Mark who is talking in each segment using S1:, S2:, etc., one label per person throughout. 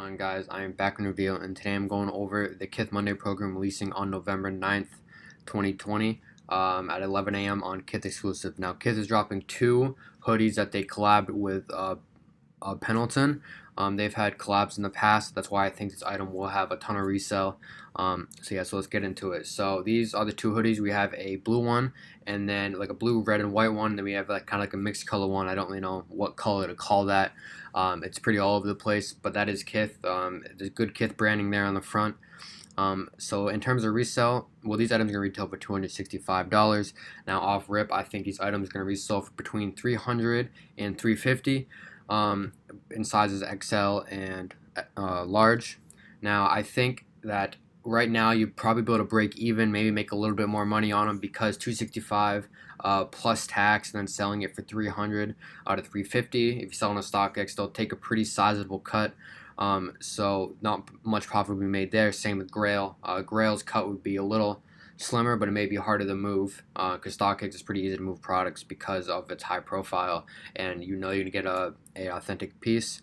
S1: on, guys? I am back in reveal, and today I'm going over the Kith Monday Progam releasing on November 9th, 2020 at 11 a.m. on Kith exclusive. Now, Kith is dropping two hoodies that they collabed with Pendleton. They've had collabs in the past. That's why I think this item will have a ton of resale. So let's get into it. So these are the two hoodies. We have a blue one, and then like a blue, red, and white one. Then we have like kind of like a mixed color one. I don't really know what color to call that. It's pretty all over the place, but that is Kith. There's good Kith branding there on the front. So in terms of resale, well, these items are going to retail for $265. Now off rip, I think these items are going to resell for between $300 and $350 in sizes XL and large. Now I think that right now you'd probably be able to break even, maybe make a little bit more money on them, because $265 plus tax, and then selling it for $300 to $350. If you sell on a StockX, they'll take a pretty sizable cut. So not much profit will be made there. Same with Grail. Grail's cut would be a little slimmer, but it may be harder to move because StockX is pretty easy to move products because of its high profile, and you know you're gonna get a authentic piece.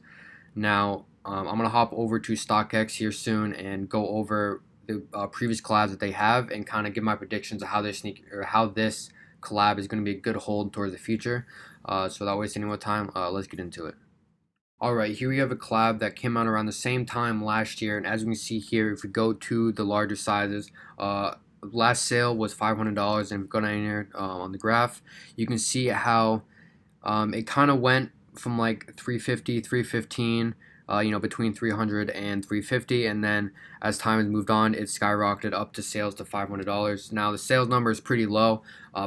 S1: Now I'm gonna hop over to StockX here soon and go over the previous collabs that they have and kind of give my predictions of how how this collab is going to be a good hold towards the future. So without wasting any more time, let's get into it. Alright, here we have a collab that came out around the same time last year, and as we can see here, if we go to the larger sizes, last sale was $500, and if we go down here on the graph, you can see how it kind of went from like $350, $315, between $300 and $350, and then as time has moved on, it skyrocketed up to sales to $500. Now the sales number is pretty low.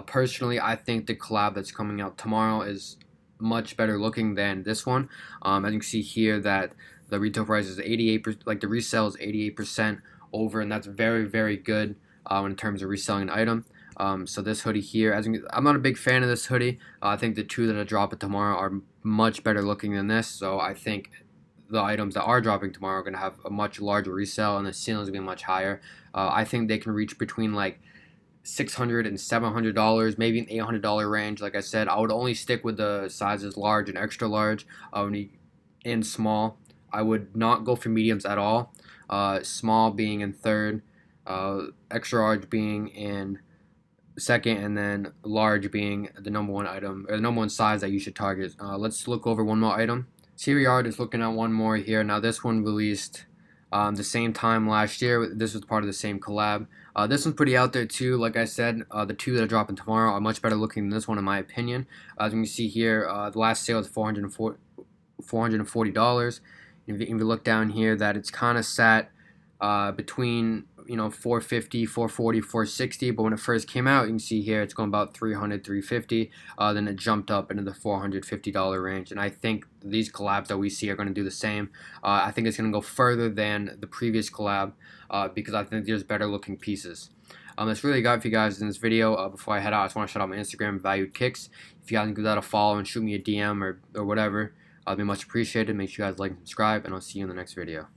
S1: Personally, I think the collab that's coming out tomorrow is much better looking than this one. As you can see here, that the retail price is 88%, like the resale is 88% over, and that's very, very good in terms of reselling an item. So this hoodie here, I'm not a big fan of this hoodie. I think the two that are dropping tomorrow are much better looking than this. So I think the items that are dropping tomorrow are going to have a much larger resale, and the ceiling is going to be much higher. I think they can reach between like $600 and $700, maybe an $800 range. Like I said, I would only stick with the sizes large and extra large and small. I would not go for mediums at all. Small being in third, extra large being in second, and then large being the number one item, or the number one size that you should target. Let's look over one more item. So here we are, just looking at one more here. Now this one released the same time last year. This was part of the same collab. This one's pretty out there too. Like I said, the two that are dropping tomorrow are much better looking than this one in my opinion. As you can see here, the last sale is $440. If you look down here, that it's kind of sat between $450, $440, $460, but when it first came out, you can see here it's going about $300, $350. Then it jumped up into the $450 range, and I think these collabs that we see are going to do the same. I think it's going to go further than the previous collab because I think there's better looking pieces. That's really got for you guys in this video. Before I head out, I just want to shout out my Instagram, Valued Kicks. If you guys can give that a follow and shoot me a DM or whatever, I'd be much appreciated. Make sure you guys like and subscribe, and I'll see you in the next video.